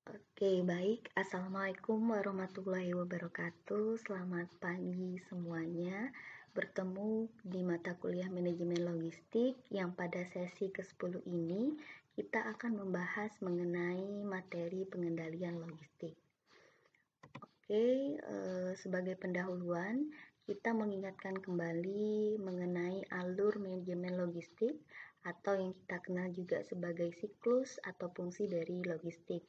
Oke, baik. Assalamualaikum warahmatullahi wabarakatuh. Selamat pagi semuanya. Bertemu di mata kuliah Manajemen Logistik yang pada sesi ke-10 ini kita akan membahas mengenai materi pengendalian logistik. Oke, sebagai pendahuluan, kita mengingatkan kembali mengenai alur manajemen logistik atau yang kita kenal juga sebagai siklus atau fungsi dari logistik.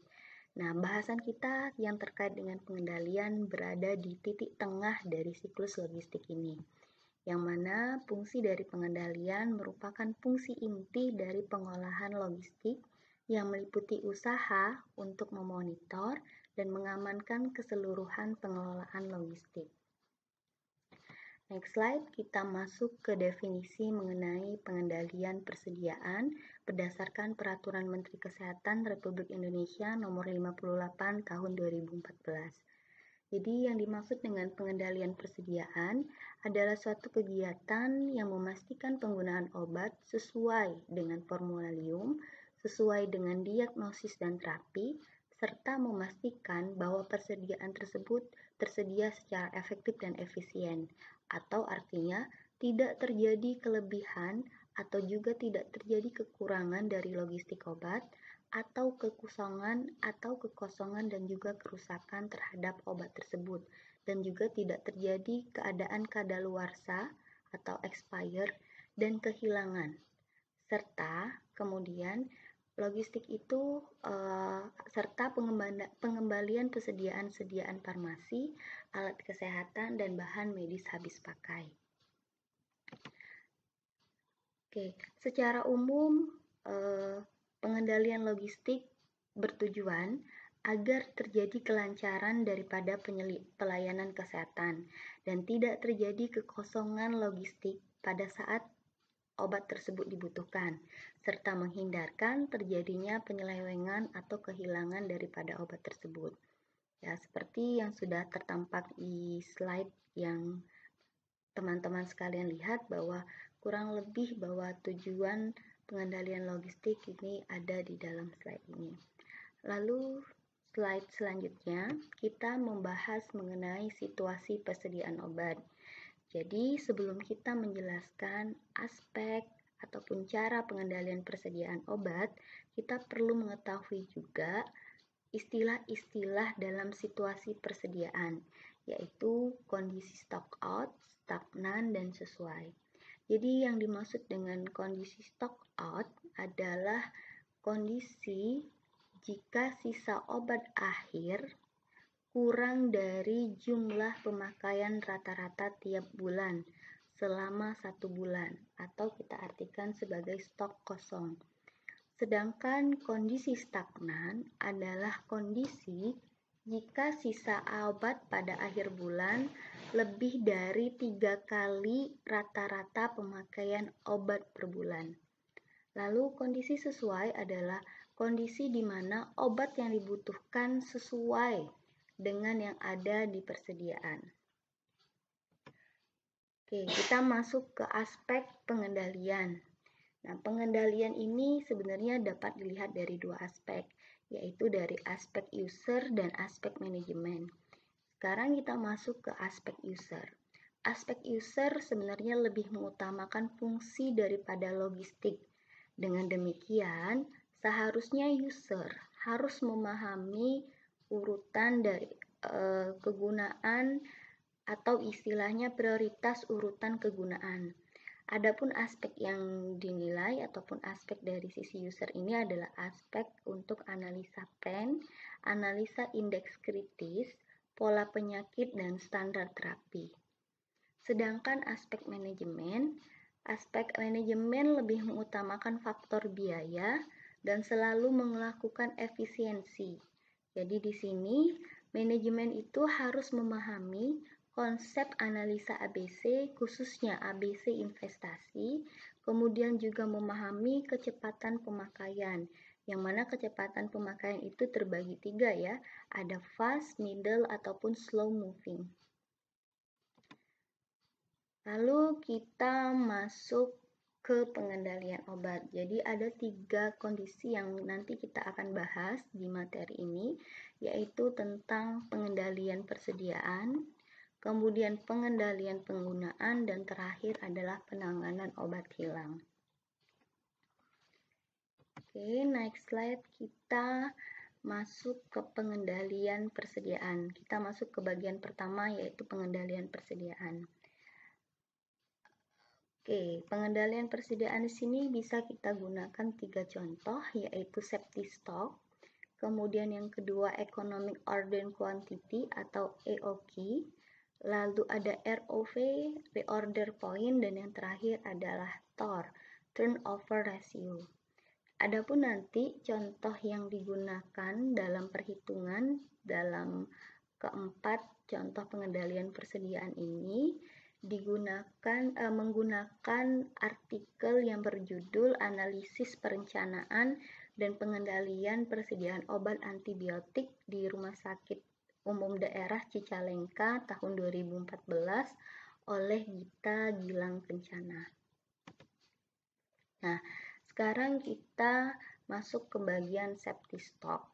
Nah, bahasan kita yang terkait dengan pengendalian berada di titik tengah dari siklus logistik ini, yang mana fungsi dari pengendalian merupakan fungsi inti dari pengolahan logistik yang meliputi usaha untuk memonitor dan mengamankan keseluruhan pengelolaan logistik. Next slide, kita masuk ke definisi mengenai pengendalian persediaan berdasarkan Peraturan Menteri Kesehatan Republik Indonesia Nomor 58 Tahun 2014. Jadi yang dimaksud dengan pengendalian persediaan adalah suatu kegiatan yang memastikan penggunaan obat sesuai dengan formularium, sesuai dengan diagnosis dan terapi, serta memastikan bahwa persediaan tersebut tersedia secara efektif dan efisien, atau artinya tidak terjadi kelebihan atau juga tidak terjadi kekurangan dari logistik obat, atau kekosongan dan juga kerusakan terhadap obat tersebut, dan juga tidak terjadi keadaan kadaluarsa atau expire dan kehilangan. Serta kemudian logistik itu serta pengembalian persediaan farmasi, alat kesehatan dan bahan medis habis pakai. Oke, secara umum pengendalian logistik bertujuan agar terjadi kelancaran daripada pelayanan kesehatan dan tidak terjadi kekosongan logistik pada saat obat tersebut dibutuhkan, serta menghindarkan terjadinya penyelewengan atau kehilangan daripada obat tersebut. Ya, seperti yang sudah tertampak di slide yang teman-teman sekalian lihat bahwa kurang lebih bahwa tujuan pengendalian logistik ini ada di dalam slide ini. Lalu slide selanjutnya kita membahas mengenai situasi persediaan obat. Jadi sebelum kita menjelaskan aspek ataupun cara pengendalian persediaan obat, kita perlu mengetahui juga istilah-istilah dalam situasi persediaan, yaitu kondisi stock out, stagnan, dan sesuai. Jadi yang dimaksud dengan kondisi stock out adalah kondisi jika sisa obat akhir kurang dari jumlah pemakaian rata-rata tiap bulan selama 1 bulan, atau kita artikan sebagai stok kosong. Sedangkan kondisi stagnan adalah kondisi jika sisa obat pada akhir bulan lebih dari 3 kali rata-rata pemakaian obat per bulan. Lalu kondisi sesuai adalah kondisi di mana obat yang dibutuhkan sesuai dengan yang ada di persediaan. Oke, kita masuk ke aspek pengendalian. Nah, pengendalian ini sebenarnya dapat dilihat dari dua aspek, yaitu dari aspek user dan aspek manajemen. Sekarang kita masuk ke aspek user. Aspek user sebenarnya lebih mengutamakan fungsi daripada logistik. Dengan demikian, seharusnya user harus memahami urutan dari kegunaan atau istilahnya prioritas urutan kegunaan. Adapun aspek yang dinilai ataupun aspek dari sisi user ini adalah aspek untuk analisa PEN, analisa indeks kritis, pola penyakit, dan standar terapi. Sedangkan aspek manajemen lebih mengutamakan faktor biaya dan selalu melakukan efisiensi. Jadi di sini manajemen itu harus memahami konsep analisa ABC, khususnya ABC investasi, kemudian juga memahami kecepatan pemakaian, yang mana kecepatan pemakaian itu terbagi 3 ya, ada fast, middle, ataupun slow moving. Lalu kita masuk ke pengendalian obat. Jadi ada 3 kondisi yang nanti kita akan bahas di materi ini, yaitu tentang pengendalian persediaan, kemudian pengendalian penggunaan, dan terakhir adalah penanganan obat hilang. Oke, next slide, kita masuk ke pengendalian persediaan. Kita masuk ke bagian pertama, yaitu pengendalian persediaan. Oke, pengendalian persediaan di sini bisa kita gunakan 3 contoh, yaitu safety stock, kemudian yang kedua economic order quantity atau EOQ, lalu ada ROV, reorder point, dan yang terakhir adalah TOR, turnover ratio. Adapun nanti contoh yang digunakan dalam perhitungan dalam keempat contoh pengendalian persediaan ini menggunakan artikel yang berjudul Analisis Perencanaan dan Pengendalian Persediaan Obat Antibiotik di Rumah Sakit Umum Daerah Cicalengka tahun 2014 oleh Gita Gilang Kencana. Nah, sekarang kita masuk ke bagian safety stock.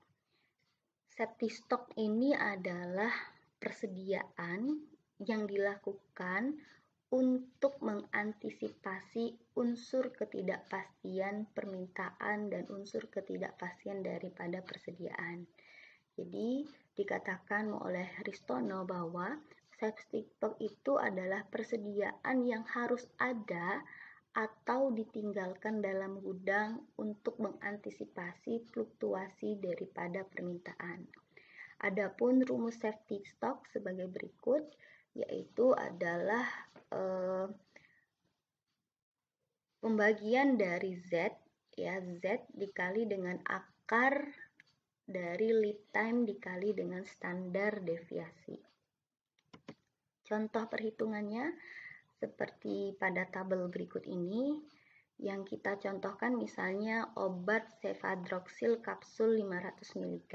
Safety stock ini adalah persediaan yang dilakukan untuk mengantisipasi unsur ketidakpastian permintaan dan unsur ketidakpastian daripada persediaan. Jadi, dikatakan oleh Ristono bahwa safety stock itu adalah persediaan yang harus ada atau ditinggalkan dalam gudang untuk mengantisipasi fluktuasi daripada permintaan. Adapun rumus safety stock sebagai berikut, yaitu adalah pembagian dari Z, ya, Z dikali dengan akar dari lead time dikali dengan standar deviasi. Contoh perhitungannya seperti pada tabel berikut ini, yang kita contohkan misalnya obat cefadroxil kapsul 500 mg.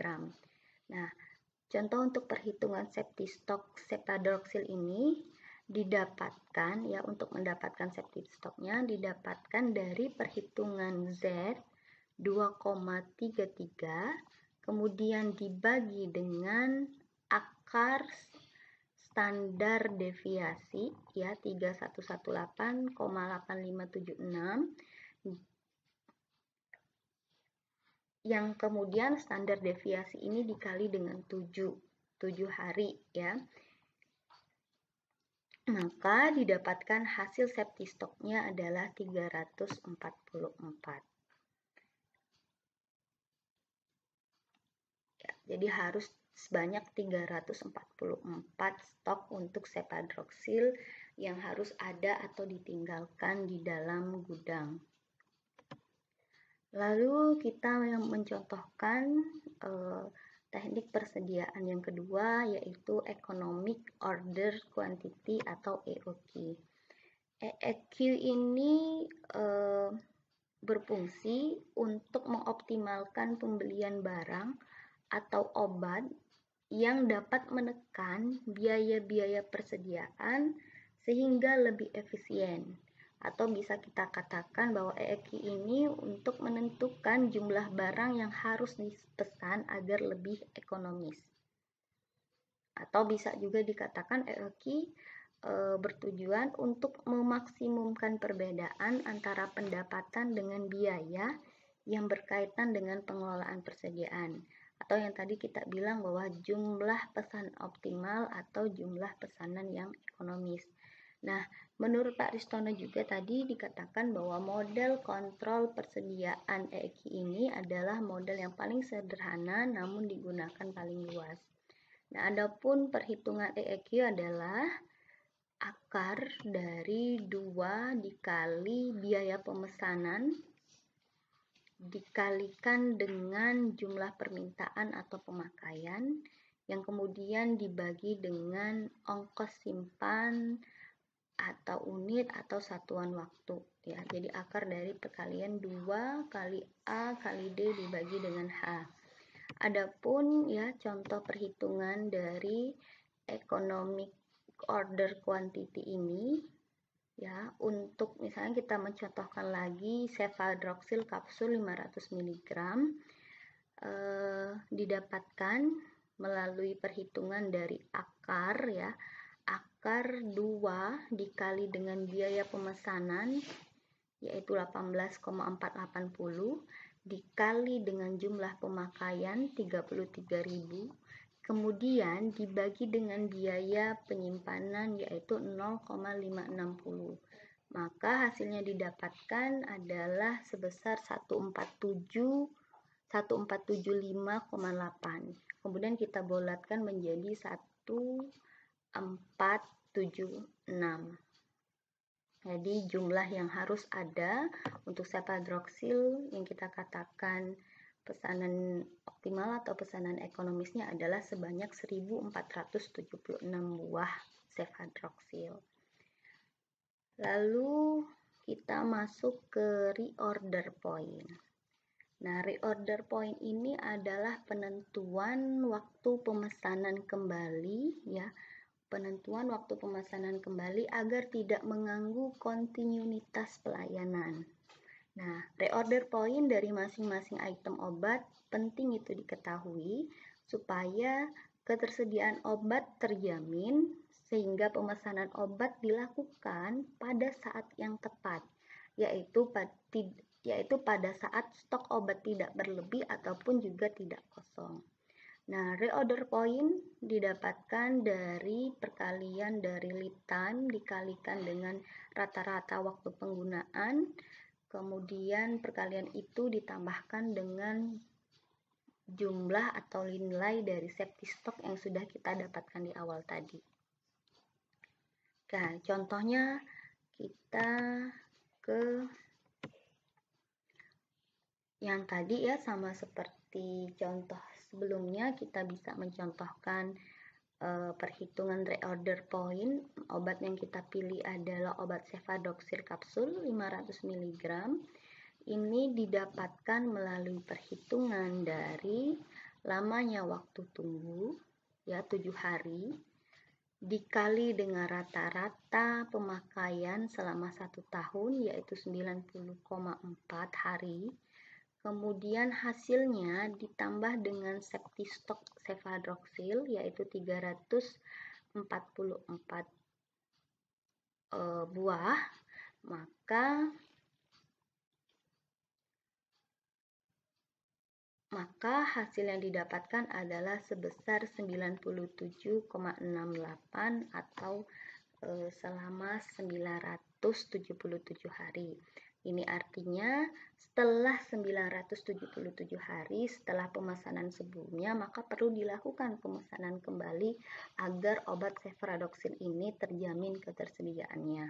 Nah, contoh untuk perhitungan safety stock cefadroxil ini didapatkan, ya, untuk mendapatkan safety stocknya didapatkan dari perhitungan Z 2,33, kemudian dibagi dengan akar standar deviasi, ya, 3118,8576, yang kemudian standar deviasi ini dikali dengan 7 hari, ya. Maka didapatkan hasil safety stocknya adalah 344. Ya, jadi harus sebanyak 344 stok untuk cefadroxil yang harus ada atau ditinggalkan di dalam gudang. Lalu kita mencontohkan teknik persediaan yang kedua, yaitu Economic Order Quantity atau EOQ. EOQ ini berfungsi untuk mengoptimalkan pembelian barang atau obat yang dapat menekan biaya-biaya persediaan sehingga lebih efisien. Atau bisa kita katakan bahwa EOQ ini untuk menentukan jumlah barang yang harus dipesan agar lebih ekonomis. Atau bisa juga dikatakan EOQ bertujuan untuk memaksimumkan perbedaan antara pendapatan dengan biaya yang berkaitan dengan pengelolaan persediaan. Atau yang tadi kita bilang bahwa jumlah pesan optimal atau jumlah pesanan yang ekonomis. Nah, menurut Pak Ristono juga tadi dikatakan bahwa model kontrol persediaan EOQ ini adalah model yang paling sederhana namun digunakan paling luas. Nah, adapun perhitungan EOQ adalah akar dari 2 dikali biaya pemesanan dikalikan dengan jumlah permintaan atau pemakaian yang kemudian dibagi dengan ongkos simpan atau unit atau satuan waktu, ya. Jadi akar dari perkalian 2 kali A kali D dibagi dengan H. Adapun, ya, contoh perhitungan dari economic order quantity ini Ya, untuk misalnya kita mencontohkan lagi cefadroxil kapsul 500 mg didapatkan melalui perhitungan dari akar ya. Akar 2 dikali dengan biaya pemesanan yaitu 18,480 dikali dengan jumlah pemakaian 33.000, kemudian dibagi dengan biaya penyimpanan yaitu 0,560. Maka hasilnya didapatkan adalah sebesar 1475,8. Kemudian kita bulatkan menjadi 1476. Jadi jumlah yang harus ada untuk cefadroxil yang kita katakan pesanan optimal atau pesanan ekonomisnya adalah sebanyak 1476 buah cefadroxil. Lalu kita masuk ke reorder point. Nah, reorder point ini adalah penentuan waktu pemesanan kembali ya. Penentuan waktu pemesanan kembali agar tidak mengganggu kontinuitas pelayanan. Nah, reorder point dari masing-masing item obat penting itu diketahui supaya ketersediaan obat terjamin sehingga pemesanan obat dilakukan pada saat yang tepat, yaitu pada saat stok obat tidak berlebih ataupun juga tidak kosong. Nah, reorder point didapatkan dari perkalian dari lead time dikalikan dengan rata-rata waktu penggunaan, kemudian perkalian itu ditambahkan dengan jumlah atau nilai dari safety stock yang sudah kita dapatkan di awal tadi. Nah, contohnya kita ke yang tadi ya, sama seperti contoh sebelumnya, kita bisa mencontohkan perhitungan reorder point. Obat yang kita pilih adalah obat cefadroxil kapsul 500 mg. Ini didapatkan melalui perhitungan dari lamanya waktu tunggu ya 7 hari dikali dengan rata-rata pemakaian selama 1 tahun yaitu 90,4 hari. Kemudian hasilnya ditambah dengan safety stock cefadroxil yaitu 344 buah, maka hasil yang didapatkan adalah sebesar 97,68 atau selama 977 hari. Ini artinya setelah 977 hari setelah pemesanan sebelumnya, maka perlu dilakukan pemesanan kembali agar obat cefadroxil ini terjamin ketersediaannya.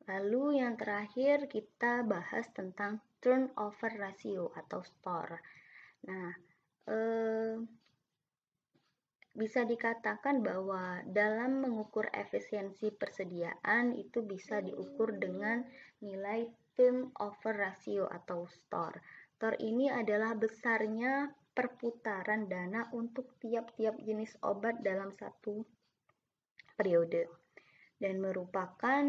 Lalu yang terakhir kita bahas tentang turnover ratio atau STOR. Nah, bisa dikatakan bahwa dalam mengukur efisiensi persediaan itu bisa diukur dengan nilai turnover ratio atau STOR. STOR ini adalah besarnya perputaran dana untuk tiap-tiap jenis obat dalam satu periode dan merupakan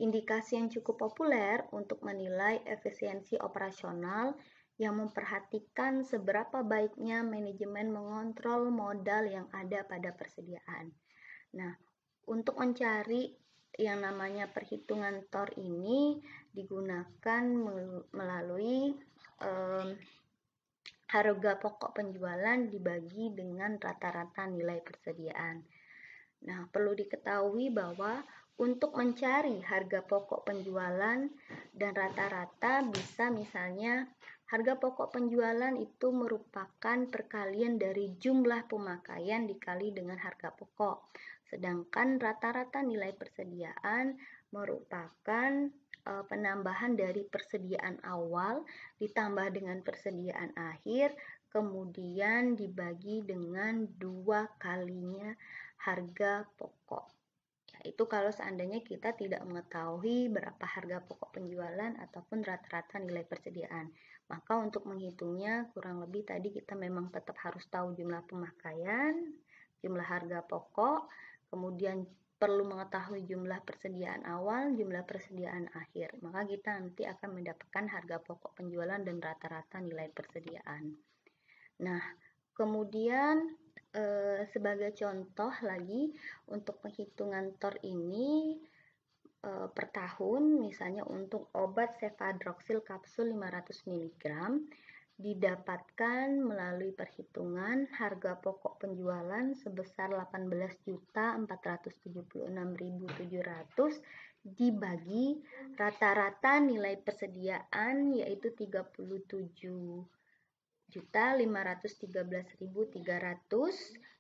indikasi yang cukup populer untuk menilai efisiensi operasional yang memperhatikan seberapa baiknya manajemen mengontrol modal yang ada pada persediaan. Nah, untuk mencari yang namanya perhitungan TOR ini digunakan melalui harga pokok penjualan dibagi dengan rata-rata nilai persediaan. Nah, perlu diketahui bahwa untuk mencari harga pokok penjualan dan rata-rata bisa misalnya harga pokok penjualan itu merupakan perkalian dari jumlah pemakaian dikali dengan harga pokok. Sedangkan rata-rata nilai persediaan merupakan penambahan dari persediaan awal ditambah dengan persediaan akhir kemudian dibagi dengan 2 kalinya harga pokok. Itu kalau seandainya kita tidak mengetahui berapa harga pokok penjualan ataupun rata-rata nilai persediaan. Maka untuk menghitungnya kurang lebih tadi kita memang tetap harus tahu jumlah pemakaian, jumlah harga pokok, kemudian perlu mengetahui jumlah persediaan awal, jumlah persediaan akhir. Maka kita nanti akan mendapatkan harga pokok penjualan dan rata-rata nilai persediaan. Nah, kemudian sebagai contoh lagi untuk penghitungan TOR ini per tahun, misalnya untuk obat cefadroxil kapsul 500 mg didapatkan melalui perhitungan harga pokok penjualan sebesar 18.476.700 dibagi rata-rata nilai persediaan yaitu 37.513.300,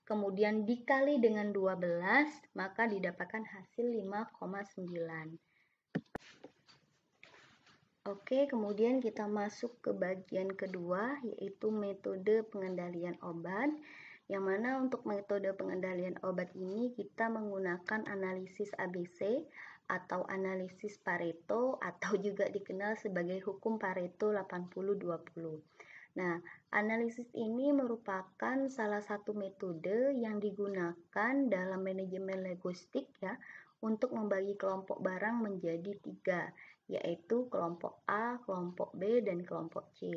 kemudian dikali dengan 12 maka didapatkan hasil 5,9. Oke, kemudian kita masuk ke bagian kedua, yaitu metode pengendalian obat. Yang mana untuk metode pengendalian obat ini kita menggunakan analisis ABC atau analisis Pareto atau juga dikenal sebagai hukum Pareto 80-20. Nah, analisis ini merupakan salah satu metode yang digunakan dalam manajemen logistik ya, untuk membagi kelompok barang menjadi 3, yaitu kelompok A, kelompok B, dan kelompok C.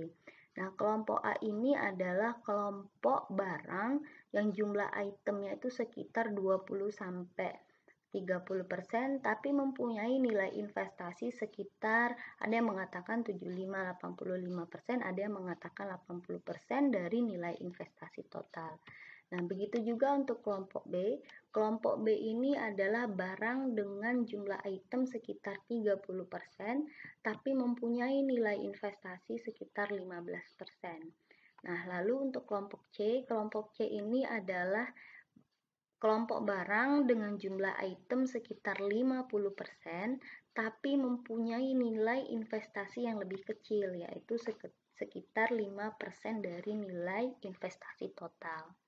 Nah, kelompok A ini adalah kelompok barang yang jumlah itemnya itu sekitar 20-30%, tapi mempunyai nilai investasi sekitar, ada yang mengatakan 75-85%, ada yang mengatakan 80% dari nilai investasi total. Nah, begitu juga untuk kelompok B. Kelompok B ini adalah barang dengan jumlah item sekitar 30%, tapi mempunyai nilai investasi sekitar 15%. Nah, lalu untuk kelompok C ini adalah kelompok barang dengan jumlah item sekitar 50%, tapi mempunyai nilai investasi yang lebih kecil, yaitu sekitar 5% dari nilai investasi total.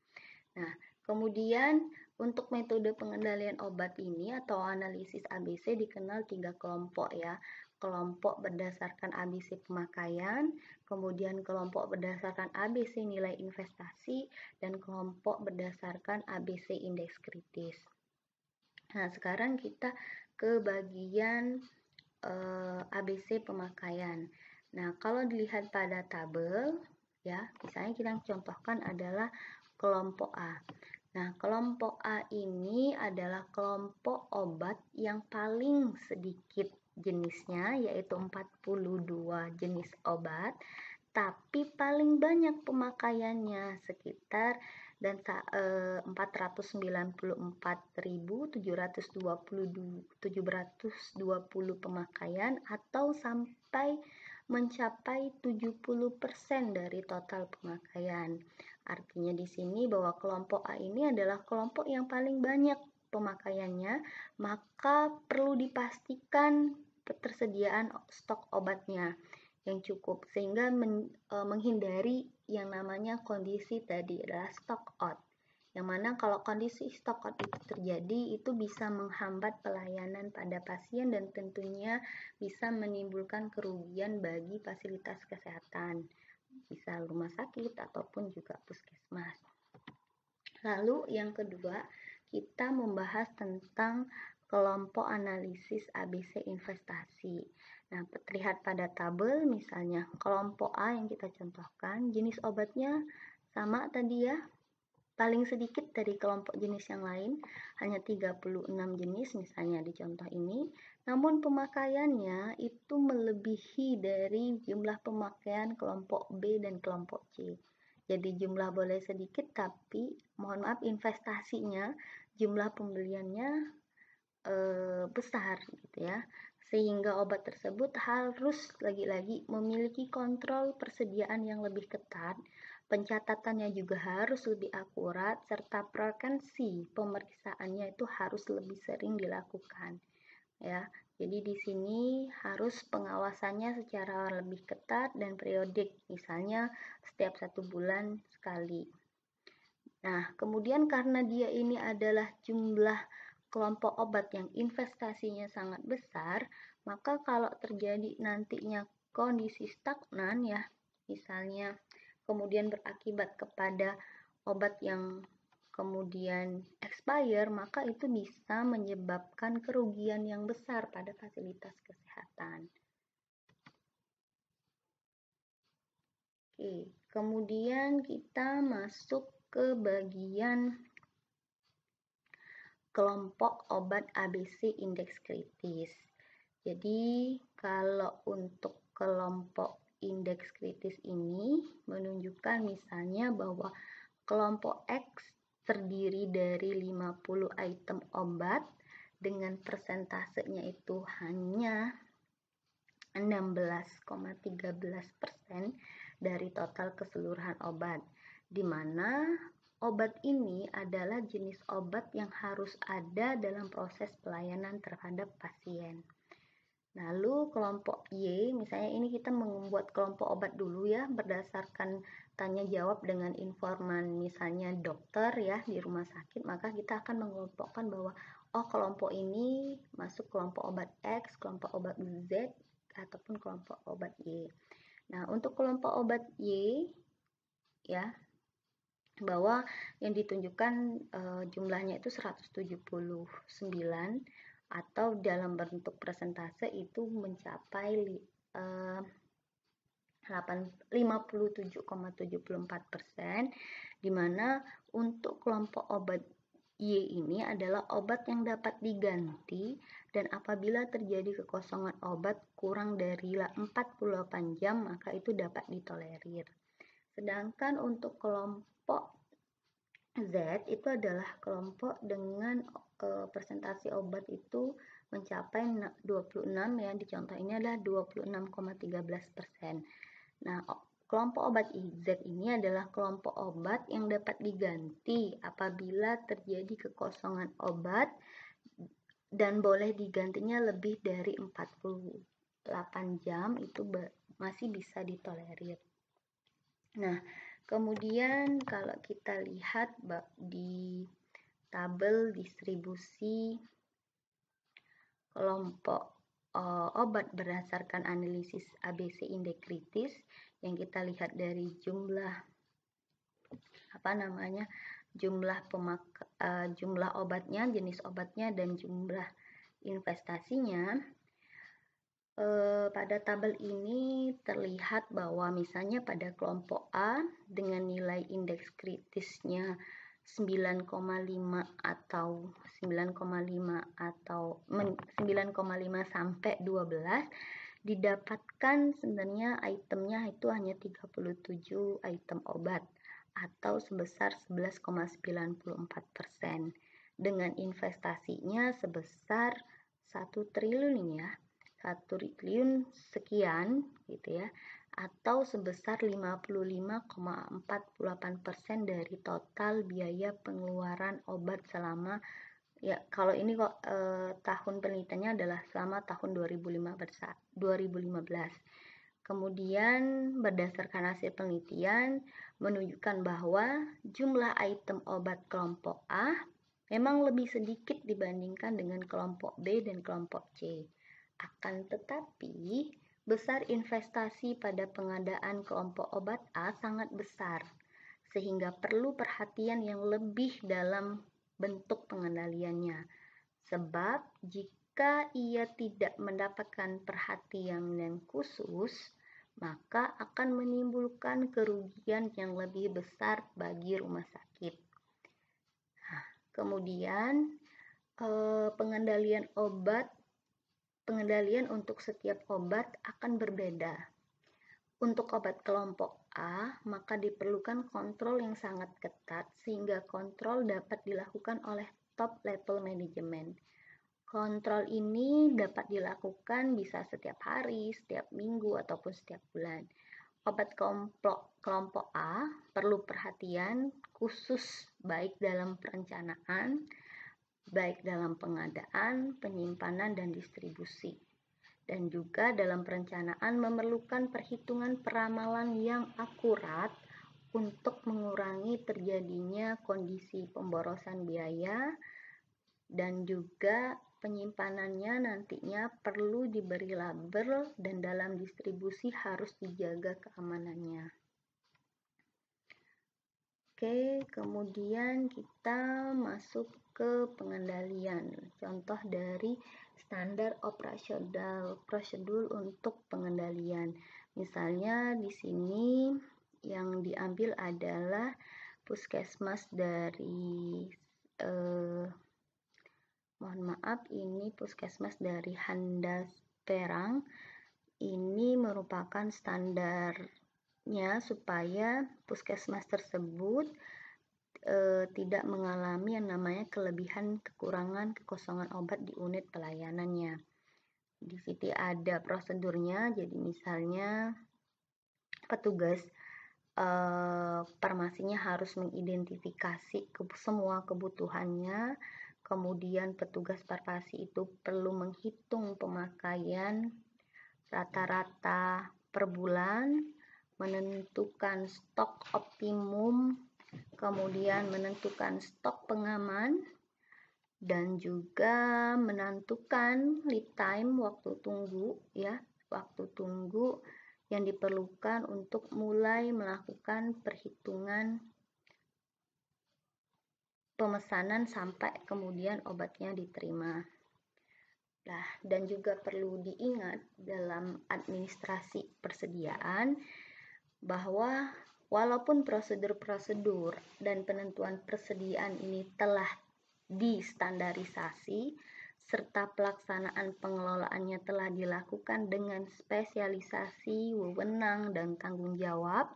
Nah, kemudian untuk metode pengendalian obat ini atau analisis ABC dikenal 3 kelompok ya. Kelompok berdasarkan ABC pemakaian, kemudian kelompok berdasarkan ABC nilai investasi, dan kelompok berdasarkan ABC indeks kritis. Nah, sekarang kita ke bagian ABC pemakaian. Nah, kalau dilihat pada tabel ya, misalnya kita contohkan adalah kelompok A. Nah, kelompok A ini adalah kelompok obat yang paling sedikit jenisnya, yaitu 42 jenis obat, tapi paling banyak pemakaiannya sekitar 494.720 pemakaian atau sampai mencapai 70% dari total pemakaian. Artinya di sini bahwa kelompok A ini adalah kelompok yang paling banyak pemakaiannya, maka perlu dipastikan ketersediaan stok obatnya yang cukup sehingga menghindari yang namanya kondisi tadi adalah stock out. Yang mana kalau kondisi stock out itu terjadi, itu bisa menghambat pelayanan pada pasien dan tentunya bisa menimbulkan kerugian bagi fasilitas kesehatan, bisa rumah sakit ataupun juga puskesmas. Lalu yang kedua, kita membahas tentang kelompok analisis ABC investasi. Nah, terlihat pada tabel misalnya kelompok A yang kita contohkan, jenis obatnya sama tadi ya, paling sedikit dari kelompok jenis yang lain, hanya 36 jenis misalnya di contoh ini, namun pemakaiannya itu melebihi dari jumlah pemakaian kelompok B dan kelompok C. Jadi jumlah boleh sedikit, tapi mohon maaf investasinya, jumlah pembeliannya besar gitu ya, sehingga obat tersebut harus lagi-lagi memiliki kontrol persediaan yang lebih ketat, pencatatannya juga harus lebih akurat, serta frekuensi pemeriksaannya itu harus lebih sering dilakukan ya. Jadi di sini harus pengawasannya secara lebih ketat dan periodik, misalnya setiap 1 bulan sekali. Nah, kemudian karena dia ini adalah jumlah kelompok obat yang investasinya sangat besar, maka kalau terjadi nantinya kondisi stagnan ya, misalnya kemudian berakibat kepada obat yang kemudian expire, maka itu bisa menyebabkan kerugian yang besar pada fasilitas kesehatan. Oke, kemudian kita masuk ke bagian kelompok obat ABC indeks kritis. Jadi, kalau untuk kelompok indeks kritis ini menunjukkan misalnya bahwa kelompok X terdiri dari 50 item obat dengan persentasenya itu hanya 16,13% dari total keseluruhan obat, di mana obat ini adalah jenis obat yang harus ada dalam proses pelayanan terhadap pasien. Lalu kelompok Y, misalnya ini kita membuat kelompok obat dulu ya, berdasarkan tanya jawab dengan informan misalnya dokter ya di rumah sakit, maka kita akan mengelompokkan bahwa kelompok ini masuk kelompok obat X, kelompok obat Z, ataupun kelompok obat Y. Nah, untuk kelompok obat Y ya, bahwa yang ditunjukkan jumlahnya itu 179 atau dalam bentuk persentase itu mencapai 57,74%, di mana untuk kelompok obat Y ini adalah obat yang dapat diganti dan apabila terjadi kekosongan obat kurang dari 48 jam maka itu dapat ditolerir. Sedangkan untuk kelompok Z itu adalah kelompok dengan presentasi obat itu mencapai 26 ya, di contoh ini adalah 26,13%. Nah, kelompok obat Z ini adalah kelompok obat yang dapat diganti apabila terjadi kekosongan obat dan boleh digantinya lebih dari 48 jam, itu masih bisa ditolerir. Nah, kemudian kalau kita lihat di tabel distribusi kelompok obat berdasarkan analisis ABC indeks kritis, yang kita lihat dari jumlah jumlah obatnya, jenis obatnya, dan jumlah investasinya. Pada tabel ini terlihat bahwa misalnya pada kelompok A dengan nilai indeks kritisnya 9,5 atau 9,5 sampai 12, didapatkan sebenarnya itemnya itu hanya 37 item obat atau sebesar 11,94%, dengan investasinya sebesar 1 triliun ini ya, 1 triliun sekian gitu ya, atau sebesar 55,48% dari total biaya pengeluaran obat selama ya, kalau ini kok tahun penelitiannya adalah selama tahun 2015. Kemudian berdasarkan hasil penelitian menunjukkan bahwa jumlah item obat kelompok A memang lebih sedikit dibandingkan dengan kelompok B dan kelompok C. Akan tetapi, besar investasi pada pengadaan kelompok obat A sangat besar, sehingga perlu perhatian yang lebih dalam bentuk pengendaliannya. Sebab, jika ia tidak mendapatkan perhatian yang khusus, maka akan menimbulkan kerugian yang lebih besar bagi rumah sakit. Nah, kemudian, pengendalian untuk setiap obat akan berbeda. Untuk obat kelompok A, maka diperlukan kontrol yang sangat ketat sehingga kontrol dapat dilakukan oleh top level management. Kontrol ini dapat dilakukan bisa setiap hari, setiap minggu, ataupun setiap bulan. Obat kelompok A perlu perhatian khusus baik dalam perencanaan, baik dalam pengadaan, penyimpanan, dan distribusi. Dan juga dalam perencanaan memerlukan perhitungan peramalan yang akurat untuk mengurangi terjadinya kondisi pemborosan biaya, dan juga penyimpanannya nantinya perlu diberi label dan dalam distribusi harus dijaga keamanannya. Oke, kemudian kita masuk ke pengendalian. Contoh dari standar operasional prosedur untuk pengendalian. Misalnya di sini yang diambil adalah puskesmas dari mohon maaf, ini puskesmas dari Handas Perang. Ini merupakan standarnya supaya puskesmas tersebut tidak mengalami yang namanya kelebihan, kekurangan, kekosongan obat di unit pelayanannya. Di sini ada prosedurnya, jadi misalnya petugas farmasinya harus mengidentifikasi semua kebutuhannya, kemudian petugas farmasi itu perlu menghitung pemakaian rata-rata per bulan, menentukan stok optimum, kemudian menentukan stok pengaman, dan juga menentukan lead time, waktu tunggu yang diperlukan untuk mulai melakukan perhitungan pemesanan sampai kemudian obatnya diterima. Nah, dan juga perlu diingat dalam administrasi persediaan bahwa walaupun prosedur-prosedur dan penentuan persediaan ini telah distandarisasi serta pelaksanaan pengelolaannya telah dilakukan dengan spesialisasi, wewenang, dan tanggung jawab,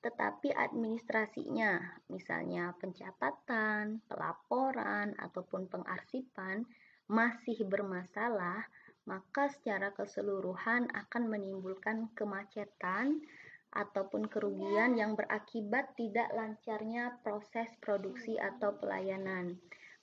tetapi administrasinya, misalnya pencatatan, pelaporan, ataupun pengarsipan, masih bermasalah, maka secara keseluruhan akan menimbulkan kemacetan ataupun kerugian yang berakibat tidak lancarnya proses produksi atau pelayanan.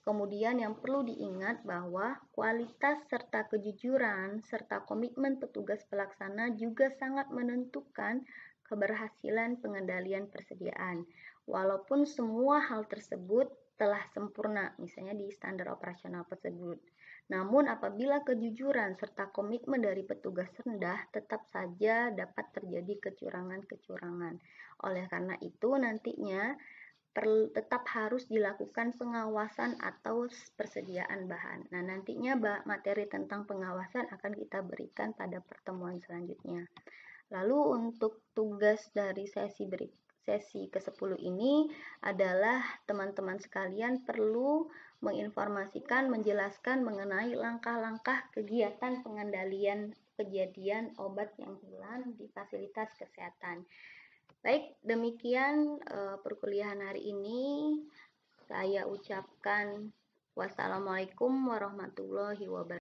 Kemudian yang perlu diingat bahwa kualitas serta kejujuran serta komitmen petugas pelaksana juga sangat menentukan keberhasilan pengendalian persediaan. Walaupun semua hal tersebut telah sempurna, misalnya di standar operasional tersebut. Namun apabila kejujuran serta komitmen dari petugas rendah, tetap saja dapat terjadi kecurangan-kecurangan. Oleh karena itu nantinya tetap harus dilakukan pengawasan atau persediaan bahan. Nah, nantinya materi tentang pengawasan akan kita berikan pada pertemuan selanjutnya. Lalu untuk tugas dari sesi ke-10 ini adalah teman-teman sekalian perlu menginformasikan, menjelaskan mengenai langkah-langkah kegiatan pengendalian kejadian obat yang hilang di fasilitas kesehatan. Baik, demikian perkuliahan hari ini. Saya ucapkan wassalamualaikum warahmatullahi wabarakatuh.